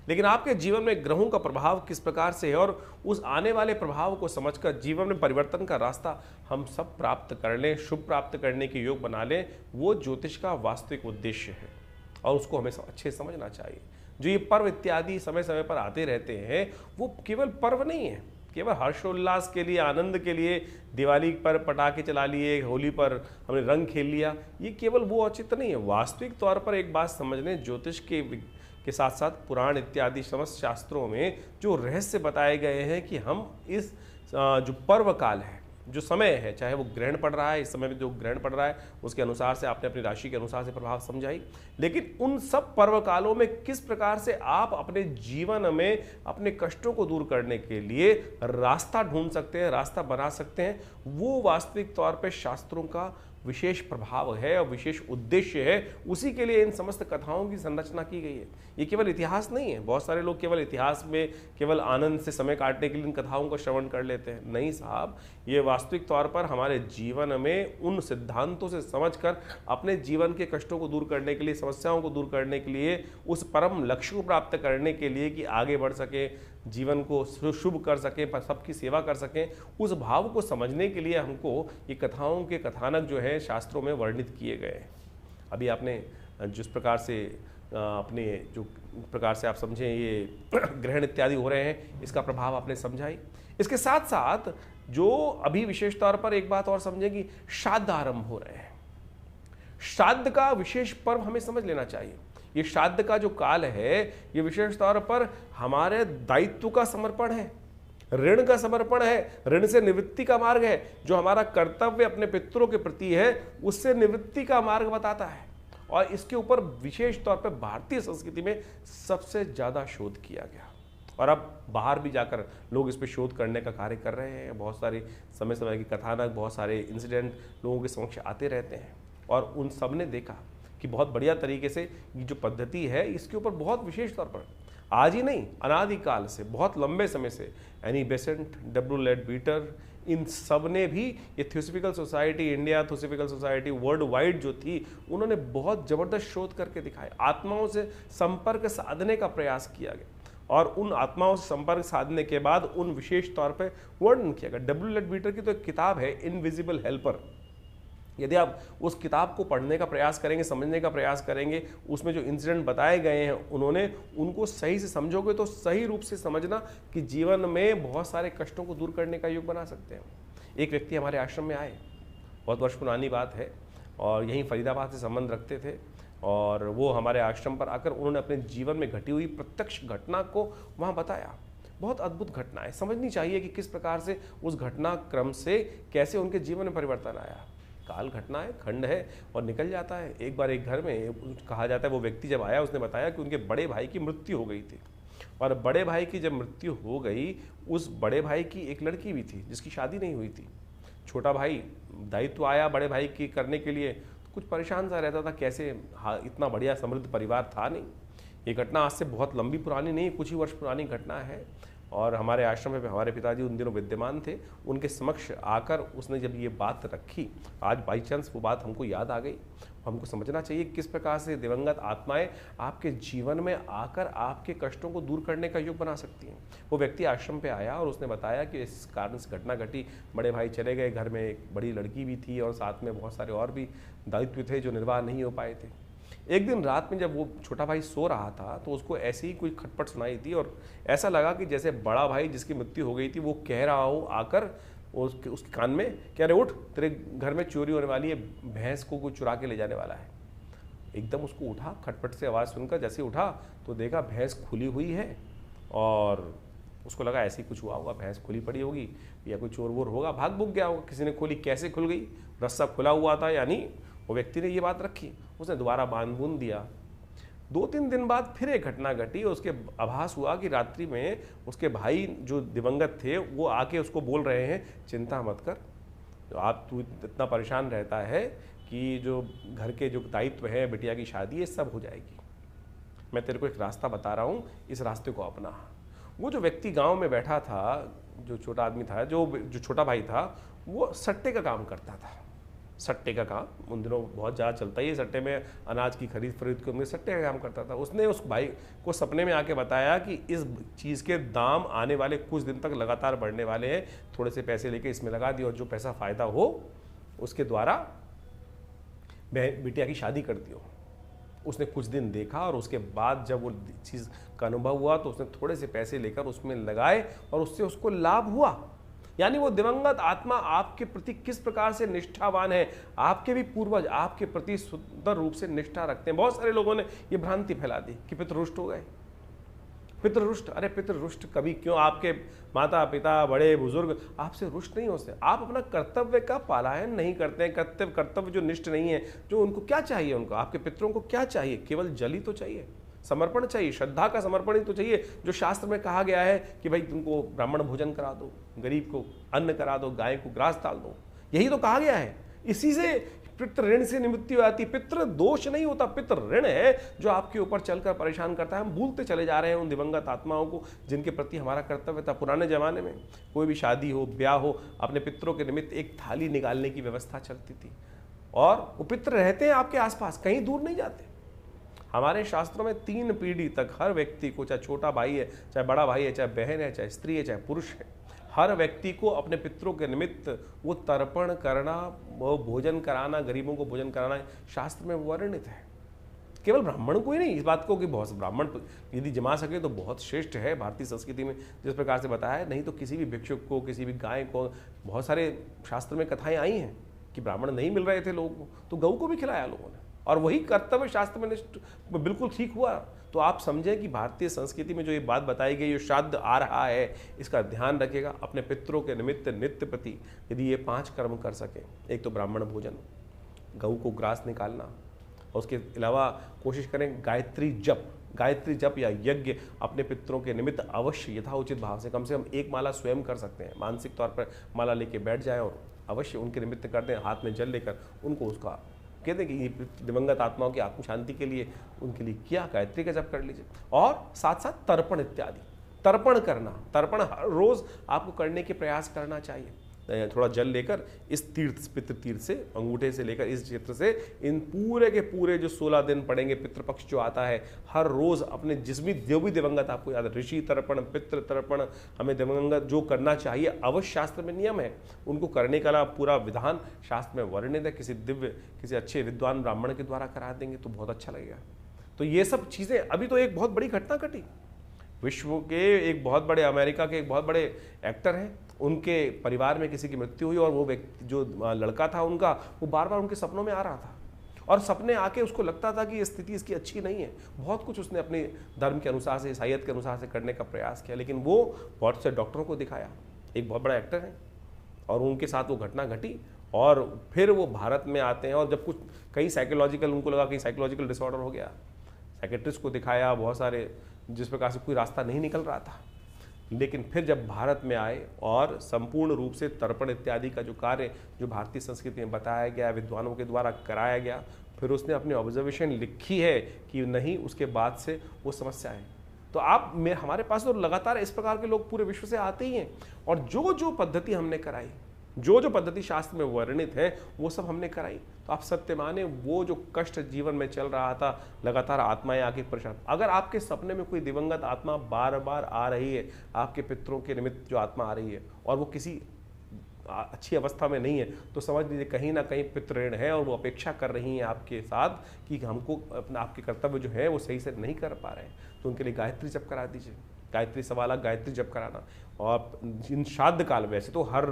Speaker 1: लेकिन आपके जीवन में ग्रहों का प्रभाव किस प्रकार से है और उस आने वाले प्रभाव को समझकर जीवन में परिवर्तन का रास्ता हम सब प्राप्त कर लें, शुभ प्राप्त करने के योग बना लें, वो ज्योतिष का वास्तविक उद्देश्य है और उसको हमें अच्छे से समझना चाहिए। जो ये पर्व इत्यादि समय समय पर आते रहते हैं वो केवल पर्व नहीं है, केवल हर्षोल्लास के लिए, आनंद के लिए, दिवाली पर पटाखे चला लिए, होली पर हमने रंग खेल लिया, ये केवल वो औचित्य नहीं है। वास्तविक तौर पर एक बात समझ लें, ज्योतिष के साथ साथ पुराण इत्यादि समस्त शास्त्रों में जो रहस्य बताए गए हैं कि हम इस जो पर्व काल है, जो समय है, चाहे वो ग्रहण पड़ रहा है, इस समय में जो ग्रहण पड़ रहा है उसके अनुसार से आपने अपनी राशि के अनुसार से प्रभाव समझाई, लेकिन उन सब पर्व कालों में किस प्रकार से आप अपने जीवन में अपने कष्टों को दूर करने के लिए रास्ता ढूंढ सकते हैं, रास्ता बना सकते हैं, वो वास्तविक तौर पर शास्त्रों का विशेष प्रभाव है और विशेष उद्देश्य है। उसी के लिए इन समस्त कथाओं की संरचना की गई है। ये केवल इतिहास नहीं है। बहुत सारे लोग केवल इतिहास में केवल आनंद से समय काटने के लिए इन कथाओं का श्रवण कर लेते हैं। नहीं साहब, ये वास्तविक तौर पर हमारे जीवन में उन सिद्धांतों से समझकर अपने जीवन के कष्टों को दूर करने के लिए, समस्याओं को दूर करने के लिए, उस परम लक्ष्य को प्राप्त करने के लिए कि आगे बढ़ सके, जीवन को शुभ कर सकें, सबकी सेवा कर सकें, उस भाव को समझने के लिए हमको ये कथाओं के कथानक जो है शास्त्रों में वर्णित किए गए हैं। अभी आपने जिस प्रकार से अपने जो प्रकार से आप समझें ये ग्रहण इत्यादि हो रहे हैं, इसका प्रभाव आपने समझाई। इसके साथ साथ जो अभी विशेष तौर पर एक बात और समझें कि श्राद्ध आरंभ हो रहे हैं। श्राद्ध का विशेष पर्व हमें समझ लेना चाहिए। ये श्राद्ध का जो काल है ये विशेष तौर पर हमारे दायित्व का समर्पण है, ऋण का समर्पण है, ऋण से निवृत्ति का मार्ग है। जो हमारा कर्तव्य अपने पितरों के प्रति है उससे निवृत्ति का मार्ग बताता है और इसके ऊपर विशेष तौर पर भारतीय संस्कृति में सबसे ज्यादा शोध किया गया और अब बाहर भी जाकर लोग इस पर शोध करने का कार्य कर रहे हैं। बहुत सारे समय समय की कथानक, बहुत सारे इंसिडेंट लोगों के समक्ष आते रहते हैं और उन सब ने देखा कि बहुत बढ़िया तरीके से ये जो पद्धति है इसके ऊपर बहुत विशेष तौर पर आज ही नहीं, अनादिकाल से, बहुत लंबे समय से Annie Besant, W Leadbeater, इन सब ने भी ये theosophical society India, theosophical society world wide जो थी, उन्होंने बहुत जबरदस्त शोध करके दिखाए। आत्माओं से संपर्क साधने का प्रयास किया गया और उन आत्माओं से संपर्क साधने के बाद उन विशेष तौर पर वर्णन किया गया। डब्ल्यू एल बीटर की तो एक किताब है इनविजिबल हेल्पर। यदि आप उस किताब को पढ़ने का प्रयास करेंगे, समझने का प्रयास करेंगे, उसमें जो इंसिडेंट बताए गए हैं उन्होंने उनको सही से समझोगे तो सही रूप से समझना कि जीवन में बहुत सारे कष्टों को दूर करने का योग बना सकते हैं। एक व्यक्ति हमारे आश्रम में आए, बहुत वर्ष पुरानी बात है, और यहीं फरीदाबाद से संबंध रखते थे, और वो हमारे आश्रम पर आकर उन्होंने अपने जीवन में घटी हुई प्रत्यक्ष घटना को वहाँ बताया। बहुत अद्भुत घटना है, समझनी चाहिए कि किस प्रकार से उस घटना क्रम से कैसे उनके जीवन में परिवर्तन आया। काल घटना है, खंड है और निकल जाता है। एक बार एक घर में कहा जाता है वो व्यक्ति जब आया उसने बताया कि उनके बड़े भाई की मृत्यु हो गई थी, और बड़े भाई की जब मृत्यु हो गई, उस बड़े भाई की एक लड़की भी थी जिसकी शादी नहीं हुई थी। छोटा भाई दायित्व आया बड़े भाई की करने के लिए, तो कुछ परेशान सा रहता था, कैसे इतना बढ़िया समृद्ध परिवार था नहीं। ये घटना आज से बहुत लंबी पुरानी नहीं, कुछ ही वर्ष पुरानी घटना है। और हमारे आश्रम में हमारे पिताजी उन दिनों विद्यमान थे, उनके समक्ष आकर उसने जब ये बात रखी, आज बाई चांस वो बात हमको याद आ गई। हमको समझना चाहिए किस प्रकार से दिवंगत आत्माएं आपके जीवन में आकर आपके कष्टों को दूर करने का योग बना सकती हैं। वो व्यक्ति आश्रम पे आया और उसने बताया कि इस कारण से घटना घटी, बड़े भाई चले गए, घर में एक बड़ी लड़की भी थी और साथ में बहुत सारे और भी दायित्व थे जो निर्वाह नहीं हो पाए थे। एक दिन रात में जब वो छोटा भाई सो रहा था तो उसको ऐसी ही कोई खटपट सुनाई थी, और ऐसा लगा कि जैसे बड़ा भाई जिसकी मृत्यु हो गई थी वो कह रहा हो आकर उसके कान में, कह रहे उठ, तेरे घर में चोरी होने वाली है, भैंस को कोई चुरा के ले जाने वाला है। एकदम उसको उठा, खटपट से आवाज़ सुनकर जैसे उठा तो देखा भैंस खुली हुई है, और उसको लगा ऐसे ही कुछ हुआ होगा, भैंस खुली पड़ी होगी या कोई चोर वोर होगा, भाग भूग गया होगा, किसी ने खोली। कैसे खुल गई? रस्सा खुला हुआ था, यानी वो व्यक्ति ने ये बात रखी, उसने दोबारा बांध बूंद दिया। 2-3 दिन बाद फिर एक घटना घटी, उसके आभास हुआ कि रात्रि में उसके भाई जो दिवंगत थे वो आके उसको बोल रहे हैं, चिंता मत कर, तो तू इतना परेशान रहता है कि जो घर के जो दायित्व है, बिटिया की शादी, ये सब हो जाएगी। मैं तेरे को एक रास्ता बता रहा हूँ, इस रास्ते को अपना। वो जो व्यक्ति गाँव में बैठा था, जो छोटा आदमी था, जो छोटा भाई था, वो सट्टे का काम करता था। सट्टे का काम उन दिनों बहुत ज़्यादा चलता ही है, सट्टे में अनाज की खरीद फरीद के उनमें सट्टे का काम करता था। उसने उस भाई को सपने में आके बताया कि इस चीज़ के दाम आने वाले कुछ दिन तक लगातार बढ़ने वाले हैं, थोड़े से पैसे लेके इसमें लगा दियो, और जो पैसा फ़ायदा हो उसके द्वारा बिटिया की शादी कर दियो। उसने कुछ दिन देखा और उसके बाद जब वो चीज़ का अनुभव हुआ तो उसने थोड़े से पैसे लेकर उसमें लगाए और उससे उसको लाभ हुआ। यानी वो दिवंगत आत्मा आपके प्रति किस प्रकार से निष्ठावान है, आपके भी पूर्वज आपके प्रति सुंदर रूप से निष्ठा रखते हैं। बहुत सारे लोगों ने ये भ्रांति फैला दी कि पितृ रुष्ट हो गए। पितृ रुष्ट, अरे पितृ रुष्ट कभी क्यों? आपके माता पिता बड़े बुजुर्ग आपसे रुष्ट नहीं होते। आप अपना कर्तव्य का पालन नहीं करते हैं। कर्तव्य जो निष्ठ नहीं है, जो उनको क्या चाहिए, उनको आपके पितरों को क्या चाहिए? केवल जल ही तो चाहिए, समर्पण चाहिए, श्रद्धा का समर्पण ही तो चाहिए। जो शास्त्र में कहा गया है कि भाई तुमको ब्राह्मण भोजन करा दो, गरीब को अन्न करा दो, गाय को ग्रास डाल दो, यही तो कहा गया है। इसी से पितृ ऋण से निवृत्ति आती। पितृ दोष नहीं होता, पितृ ऋण है जो आपके ऊपर चलकर परेशान करता है। हम भूलते चले जा रहे हैं उन दिवंगत आत्माओं को जिनके प्रति हमारा कर्तव्य था। पुराने जमाने में कोई भी शादी हो, ब्याह हो, अपने पितरों के निमित्त एक थाली निकालने की व्यवस्था चलती थी, और वो पितृ रहते हैं आपके आसपास, कहीं दूर नहीं जाते। हमारे शास्त्रों में 3 पीढ़ी तक हर व्यक्ति को, चाहे छोटा भाई है, चाहे बड़ा भाई है, चाहे बहन है, चाहे स्त्री है, चाहे पुरुष है, हर व्यक्ति को अपने पितरों के निमित्त वो तर्पण करना, वो भोजन कराना, गरीबों को भोजन कराना शास्त्र में वर्णित है। केवल ब्राह्मण को ही नहीं, इस बात को कि बहुत ब्राह्मण यदि जमा सके तो बहुत श्रेष्ठ है भारतीय संस्कृति में जिस प्रकार से बताया है। नहीं तो किसी भी भिक्षुक को, किसी भी गाय को, बहुत सारे शास्त्र में कथाएं आई हैं कि ब्राह्मण नहीं मिल रहे थे लोगों को तो गऊ को भी खिलाया लोगों ने, और वही कर्तव्य शास्त्र में बिल्कुल ठीक हुआ। तो आप समझें कि भारतीय संस्कृति में जो ये बात बताई गई, जो श्राद्ध आ रहा है, इसका ध्यान रखिएगा। अपने पितरों के निमित्त नित्य प्रति यदि ये 5 कर्म कर सके, एक तो ब्राह्मण भोजन, गऊ को ग्रास निकालना, और उसके अलावा कोशिश करें गायत्री जप या यज्ञ अपने पितरों के निमित्त अवश्य यथाउचित भाव से, कम से कम 1 माला स्वयं कर सकते हैं। मानसिक तौर पर माला लेके बैठ जाएं और अवश्य उनके निमित्त कर दें, हाथ में जल लेकर उनको उसका कहते हैं कि दिवंगत आत्माओं की आत्म शांति के लिए उनके लिए क्या गायत्री का जप कर लीजिए। और साथ साथ तर्पण इत्यादि, तर्पण करना, तर्पण हर रोज आपको करने के प्रयास करना चाहिए। थोड़ा जल लेकर इस तीर्थ पितृ तीर्थ से अंगूठे से लेकर इस क्षेत्र से इन पूरे के पूरे जो 16 दिन पड़ेंगे, पितृपक्ष जो आता है, हर रोज अपने जिसमें जो भी दिवंगत आपको याद है, ऋषि तर्पण, पितृ तर्पण, हमें दिवंगत जो करना चाहिए अवश्य शास्त्र में नियम है, उनको करने का पूरा विधान शास्त्र में वर्णित है। किसी दिव्य, किसी अच्छे विद्वान ब्राह्मण के द्वारा करा देंगे तो बहुत अच्छा लगेगा। तो ये सब चीजें, अभी तो एक बहुत बड़ी घटना घटी, विश्व के एक बहुत बड़े, अमेरिका के एक बहुत बड़े एक्टर हैं, उनके परिवार में किसी की मृत्यु हुई और वो व्यक्ति जो लड़का था उनका, वो बार बार उनके सपनों में आ रहा था और सपने आके उसको लगता था कि ये स्थिति इसकी अच्छी नहीं है। बहुत कुछ उसने अपने धर्म के अनुसार से, ईसाइयत के अनुसार से करने का प्रयास किया, लेकिन वो बहुत से डॉक्टरों को दिखाया, एक बहुत बड़ा एक्टर है, और उनके साथ वो घटना घटी और फिर वो भारत में आते हैं और जब कुछ कई साइकोलॉजिकल, उनको लगा कि साइकोलॉजिकल डिसऑर्डर हो गया, साइकेट्रिस्ट को दिखाया, बहुत सारे, जिस प्रकार से कोई रास्ता नहीं निकल रहा था, लेकिन फिर जब भारत में आए और संपूर्ण रूप से तर्पण इत्यादि का जो कार्य जो भारतीय संस्कृति में बताया गया, विद्वानों के द्वारा कराया गया, फिर उसने अपनी ऑब्जर्वेशन लिखी है कि नहीं, उसके बाद से वो समस्या है। तो आप हमारे पास तो लगातार इस प्रकार के लोग पूरे विश्व से आते ही हैं, और जो जो पद्धति हमने कराई, जो जो पद्धति शास्त्र में वर्णित है, वो सब हमने कराई। तो आप सत्य माने, वो जो कष्ट जीवन में चल रहा था, लगातार आत्माएं आके परेशान, अगर आपके सपने में कोई दिवंगत आत्मा बार बार आ रही है, आपके पितरों के निमित्त जो आत्मा आ रही है और वो किसी अच्छी अवस्था में नहीं है, तो समझ लीजिए कहीं ना कहीं पितृ ऋण है और वो अपेक्षा कर रही हैं आपके साथ कि हमको अपना, आपके कर्तव्य जो है वो सही से नहीं कर पा रहे हैं, तो उनके लिए गायत्री जप करा दीजिए। गायत्री सवाला गायत्री जप कराना, और इन श्राद्ध काल, वैसे तो हर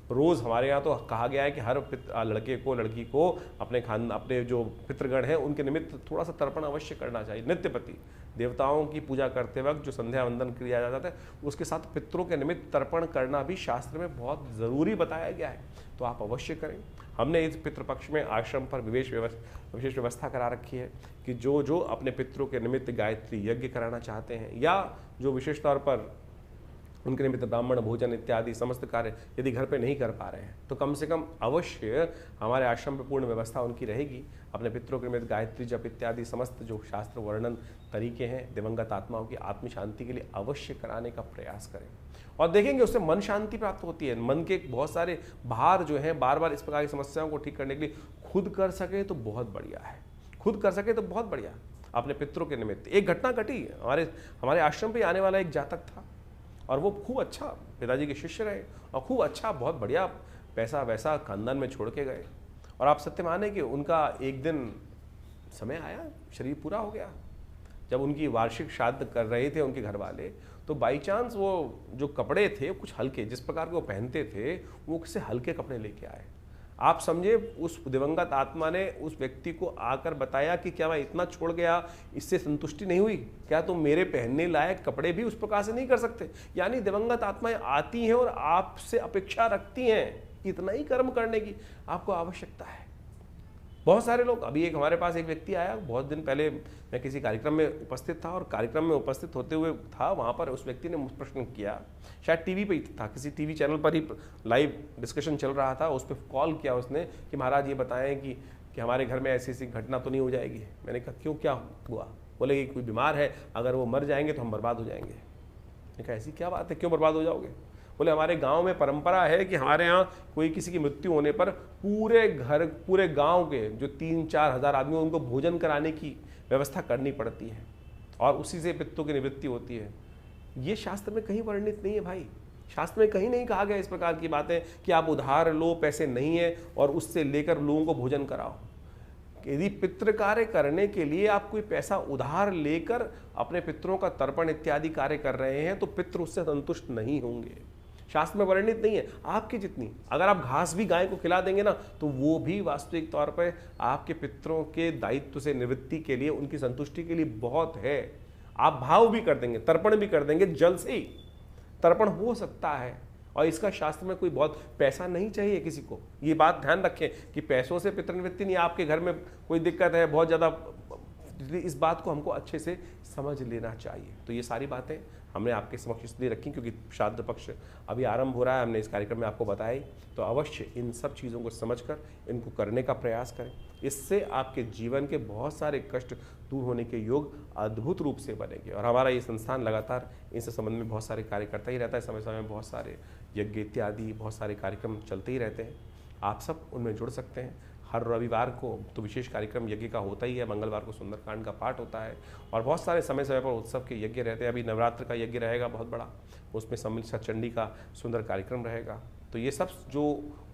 Speaker 1: रोज़ हमारे यहाँ तो कहा गया है कि हर लड़के को, लड़की को अपने जो पितृगण हैं उनके निमित्त थोड़ा सा तर्पण अवश्य करना चाहिए। नित्यपति देवताओं की पूजा करते वक्त जो संध्या वंदन किया जाता है, उसके साथ पितरों के निमित्त तर्पण करना भी शास्त्र में बहुत ज़रूरी बताया गया है, तो आप अवश्य करें। हमने इस पितृपक्ष में आश्रम पर विशेष व्यवस्था करा रखी है कि जो जो अपने पितरों के निमित्त गायत्री यज्ञ कराना चाहते हैं, या जो विशेष तौर पर उनके निमित्त ब्राह्मण भोजन इत्यादि समस्त कार्य यदि घर पे नहीं कर पा रहे हैं, तो कम से कम अवश्य हमारे आश्रम पे पूर्ण व्यवस्था उनकी रहेगी। अपने पितरों के निमित्त गायत्री जप इत्यादि समस्त जो शास्त्र वर्णन तरीके हैं दिवंगत आत्माओं की आत्म शांति के लिए अवश्य कराने का प्रयास करें, और देखेंगे उससे मन शांति प्राप्त होती है। मन के बहुत सारे भार जो हैं, बार बार इस प्रकार की समस्याओं को ठीक करने के लिए खुद कर सके तो बहुत बढ़िया है, खुद कर सके तो बहुत बढ़िया। अपने पितरों के निमित्त एक घटना घटी, हमारे आश्रम पे आने वाला एक जातक था और वो खूब अच्छा पिताजी के शिष्य रहे और खूब अच्छा, बहुत बढ़िया पैसा वैसा खानदान में छोड़ के गए, और आप सत्य माने कि उनका एक दिन समय आया, शरीर पूरा हो गया। जब उनकी वार्षिक श्राद्ध कर रहे थे उनके घर वाले, तो बाई चांस वो जो कपड़े थे कुछ हल्के, जिस प्रकार के वो पहनते थे, वो किसी हल्के कपड़े लेके आए। आप समझे, उस दिवंगत आत्मा ने उस व्यक्ति को आकर बताया कि क्या मैं इतना छोड़ गया, इससे संतुष्टि नहीं हुई क्या, तुम मेरे पहनने लायक कपड़े भी उस प्रकार से नहीं कर सकते। यानी दिवंगत आत्माएं आती हैं और आपसे अपेक्षा रखती हैं इतना ही कर्म करने की आपको आवश्यकता है। बहुत सारे लोग, अभी एक हमारे पास एक व्यक्ति आया, बहुत दिन पहले मैं किसी कार्यक्रम में उपस्थित था, और कार्यक्रम में उपस्थित होते हुए था, वहाँ पर उस व्यक्ति ने मुझसे प्रश्न किया, शायद टीवी पे ही था, किसी टीवी चैनल पर ही लाइव डिस्कशन चल रहा था, उस पर कॉल किया उसने कि महाराज ये बताएं कि हमारे घर में ऐसी ऐसी घटना तो नहीं हो जाएगी। मैंने कहा क्यों, क्या हुआ? बोले कि कोई बीमार है, अगर वो मर जाएंगे तो हम बर्बाद हो जाएंगे। मैंने कहा ऐसी क्या बात है, क्यों बर्बाद हो जाओगे? बोले हमारे गांव में परंपरा है कि हमारे यहाँ कोई किसी की मृत्यु होने पर पूरे गांव के जो 3-4 हज़ार आदमी उनको भोजन कराने की व्यवस्था करनी पड़ती है, और उसी से पितरों की निवृत्ति होती है। ये शास्त्र में कहीं वर्णित नहीं है भाई, शास्त्र में कहीं नहीं कहा गया इस प्रकार की बातें कि आप उधार लो, पैसे नहीं है और उससे लेकर लोगों को भोजन कराओ। यदि पितृ कार्य करने के लिए आप कोई पैसा उधार लेकर अपने पितरों का तर्पण इत्यादि कार्य कर रहे हैं, तो पितृ उससे संतुष्ट नहीं होंगे। शास्त्र में वर्णित नहीं है। आपकी जितनी, अगर आप घास भी गाय को खिला देंगे ना, तो वो भी वास्तविक तौर पर आपके पितरों के दायित्व से निवृत्ति के लिए, उनकी संतुष्टि के लिए बहुत है। आप भाव भी कर देंगे, तर्पण भी कर देंगे, जल से ही तर्पण हो सकता है, और इसका शास्त्र में कोई बहुत पैसा नहीं चाहिए किसी को। ये बात ध्यान रखें कि पैसों से पितृनिवृत्ति नहीं, आपके घर में कोई दिक्कत है बहुत ज़्यादा, इस बात को हमको अच्छे से समझ लेना चाहिए। तो ये सारी बातें हमने आपके समक्ष इसलिए रखी क्योंकि श्राद्ध पक्ष अभी आरंभ हो रहा है, हमने इस कार्यक्रम में आपको बताई, तो अवश्य इन सब चीज़ों को समझकर इनको करने का प्रयास करें। इससे आपके जीवन के बहुत सारे कष्ट दूर होने के योग अद्भुत रूप से बनेंगे। और हमारा ये संस्थान लगातार इस संबंध में बहुत सारे कार्य करता ही रहता है, समय समय में बहुत सारे यज्ञ इत्यादि बहुत सारे कार्यक्रम चलते ही रहते हैं। आप सब उनमें जुड़ सकते हैं। हर रविवार को तो विशेष कार्यक्रम यज्ञ का होता ही है, मंगलवार को सुंदरकांड का पाठ होता है और बहुत सारे समय समय पर उत्सव के यज्ञ रहते हैं। अभी नवरात्र का यज्ञ रहेगा बहुत बड़ा, उसमें सम्मिलित चंडी का सुंदर कार्यक्रम रहेगा। तो ये सब जो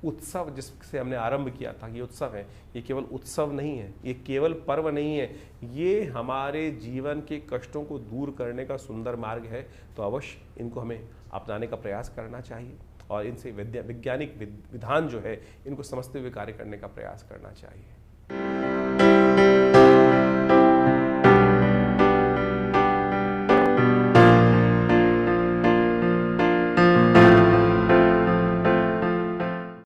Speaker 1: उत्सव जिससे हमने आरंभ किया था, ये उत्सव है, ये केवल उत्सव नहीं है, ये केवल पर्व नहीं है, ये हमारे जीवन के कष्टों को दूर करने का सुंदर मार्ग है। तो अवश्य इनको हमें अपनाने का प्रयास करना चाहिए और इनसे वैज्ञानिक विधान जो है इनको समझते हुए कार्य करने का प्रयास करना चाहिए।